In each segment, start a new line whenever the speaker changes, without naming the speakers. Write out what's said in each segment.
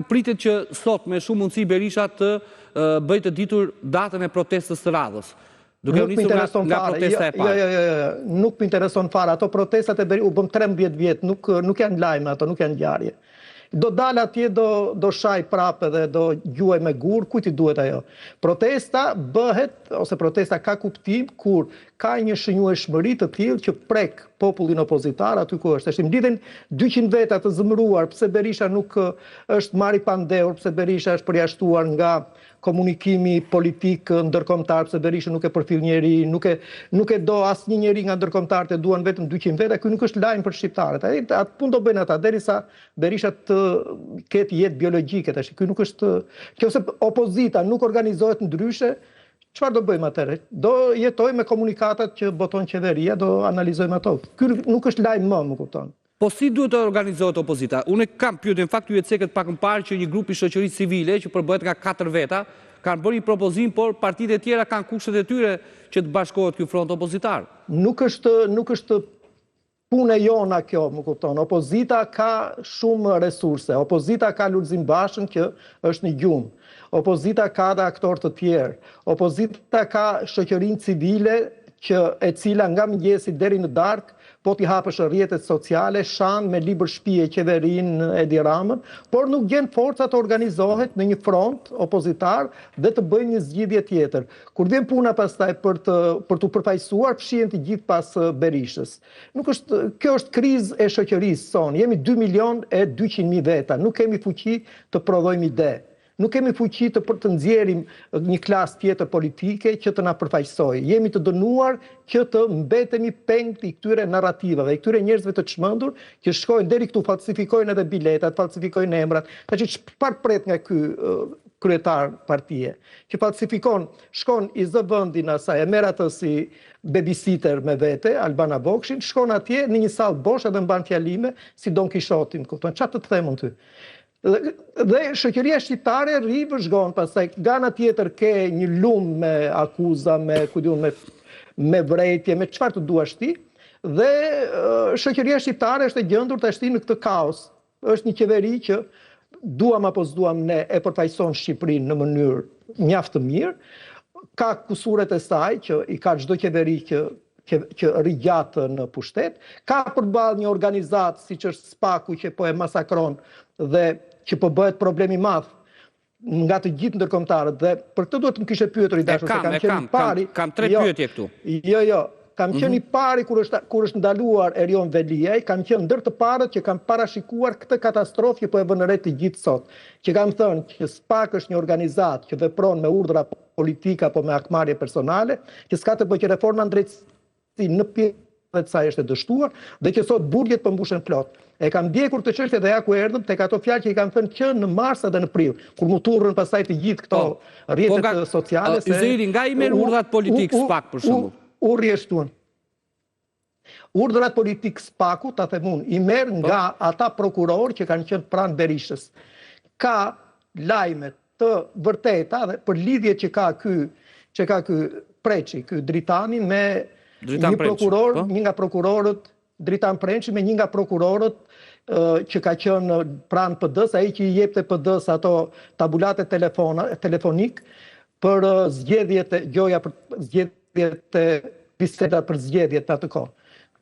pritet që sot me shumë mundësi Berisha të bëjë të ditur datën e protestës së radhës. Duke u nisur nga protesta e parë.
Jo, nuk më intereson fare. Ato protestat e Berishës u bëm 13 vjet, nuk janë lajme ato, nuk janë ngjarje. Do dalë atje, do shaj prapë dhe do gjuaj me gur, kujt i duhet ajo. Protesta bëhet, ose protesta ka kuptim, kur ka një shënjueshmëri të tillë që prek popullin opozitar aty ku është. Është mblidhen 200 veta të zëmëruar, pse Berisha nuk është marri pandehur, pse Berisha është përjashtuar nga komunikimi politik ndërkombëtar, pse Berisha nuk e përfill njeri, nuk e do asnjë njeri nga ndërkombëtarët, e duan vetëm 200 veta. Ky nuk është lajm për shqiptarët. Atë punë do bëjnë ata derisa Berisha të ketë jetë biologjike tash. Ky nuk është, nëse opozita nuk organizohet ndryshe, çfarë do bëjmë atëherë? Do jetojmë me komunikatat që boton qeveria, do analizojmë ato. Ky nuk është lajm më kupton.
Po si duhet të organizohet opozita? Unë kam pyetur, në fakt ju e cekët pak më parë që një grup i shoqërisë civile që përbëhet nga 4 veta kanë bërë një propozim, por partitë e tjera kanë kushtet e tyre që të bashkohet ky front opozitar.
Nuk është punë e jona kjo, më kupton. Opozita ka shumë resurse. Opozita ka Lulzim Bashën që është një gjumë. Opozita ka dhe aktorë të tjerë. Opozita ka shoqërinë civile e cila nga mëngjesi deri në darkë po t'i hapësh rrjetet sociale, shan me libër shtëpie qeverinë Edi Ramën, por nuk gjen forca të organizohet në një front opozitar dhe të bëjë një zgjidhje tjetër. Kur vjen puna pastaj për t'u përfaqësuar, fshihen të gjithë pas Berishës. Kjo është krizë e shoqërisë sonë. Jemi 2.200.000 veta, nuk kemi fuqi të prodhojmë ide. Nuk kemi fuqi të nxjerrim një klasë tjetër politike që të na përfaqësojë. Jemi të dënuar që të mbetemi peng i këtyre narrativave, i këtyre njerëzve të çmendur që shkojnë deri këtu, falsifikojnë edhe biletat, falsifikojnë emrat. Tash çfarë pret nga ky kryetar partie, që falsifikon, shkon i zë vendin asaj, e merr atë si babysitter me vete, Albana Bokshin, shkon atje në një sallë bosh edhe mban fjalime si Don Kishotin, kupton? Çfarë të them unë ty? Dhe shoqëria shqiptare rri vëzhgon, pastaj nga ana tjetër ke një lumë me akuza, me vrejtje, me çfarë të duash ti, dhe shoqëria shqiptare është e gjendur tash në këtë kaos. Është një qeveri që duam apo s'duam ne e përfaqëson Shqipërinë në mënyrë mjaft të mirë, ka kusuret e saj që i ka çdo qeveri që rrigjatë në pushtet, ka përballë një organizatë siç është Spaku që po e masakron dhe që po bëhet problemi madh nga të gjithë ndërkombëtarët, dhe për këtë duhet të më kishe pyetur i dashur se kam qenë i pari.
Kam 3 pyetje këtu.
Jo, kam qenë i pari kur është ndaluar Erion Veliaj, kam qenë ndër të parët që kam parashikuar këtë katastrofë që po e vënë re të gjithë sot. Që kam thënë që SPAK është një organizatë që vepron me urdhra politika apo me akmarrje personale, që s'ka të bëjë reforma drejtësi në pjesë dhe të saj është e dështuar, dhe që sot burgjet po mbushen plot. E kam ndjekur të çështje dhe ja ku erdhëm tek ato fjalë që i kam thënë që në mars edhe në prill, kur më turrën pastaj të gjithë këto rrjetet sociale se
Yzeri, nga i merr urdhrat politik SPAK për shembull.
U rrjeshtuan. Urdhrat politik SPAK-u, ta them unë, i merr nga ata prokurorë që kanë qenë pranë Berishës. Ka lajme të vërteta dhe për lidhjet që ka ky Preçi, ky Dritani me një prokuror, një nga prokurorët, Dritan Prençi, me një nga prokurorët që ka qenë pranë PD-s, ai që i jepte PD-s ato tabulate telefonik për zgjedhjet e bisedat për zgjedhjet atë kohë.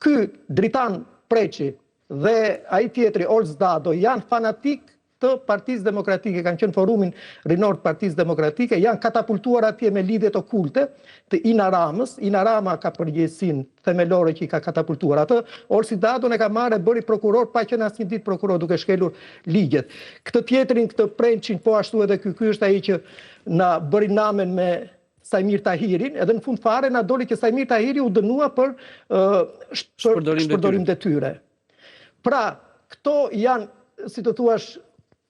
Ky Dritan Preçi dhe ai tjetri Olzdado janë fanatik të Partisë Demokratike, kanë qenë forumin rinor të Partisë Demokratike, janë katapultuar atje me lidhjet okulte të Ina Ramës. Ina Rama ka përgjegjësinë themelore që i ka katapultuar atë. Olzdadon e ka marrë bëri prokuror pa qenë asnjë ditë prokuror, duke shkelur ligjet. Këtë tjetrin, këtë Prençin, po ashtu edhe ky është ai që na bëri namen me Sajmir Tahirin, edhe në fund fare na doli që Sajmir Tahiri u dënua për shpërdorim detyre. Pra, këto janë, si të thuash,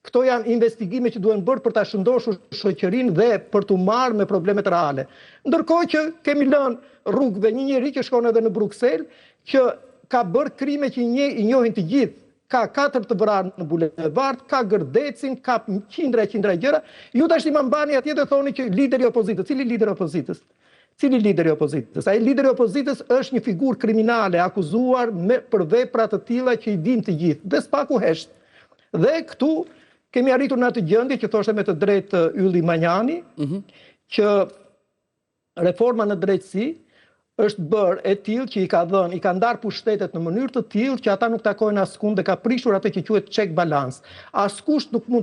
këto janë investigime që duhen bërë për ta shëndoshur shoqërinë dhe për t'u marrë me problemet reale. Ndërkohë që kemi lënë rrugëve një njeri që shkon edhe në Bruksel, që ka bërë krime që i njohin të gjithë. Ka 4 të vrarë në bulevard, ka Gërdecin, ka qindra gjëra. Ju tash i mbani atje dhe thoni që lideri i opozitës. Cili lideri i opozitës? Cili lideri i opozitës? Ai lideri i opozitës është një figurë kriminale akuzuar për vepra të tilla që i din të gjithë. Dhe SPAK-u hesht. Dhe këtu kemi arritur në atë gjendje që thoshte me të drejtë Ylli Manjani, që reforma në drejtësi është bërë e tillë që i ka ndarë pushtetet në mënyrë të tillë që ata nuk takojnë askund dhe ka prishur atë që quhet check balance. Askush nuk mund të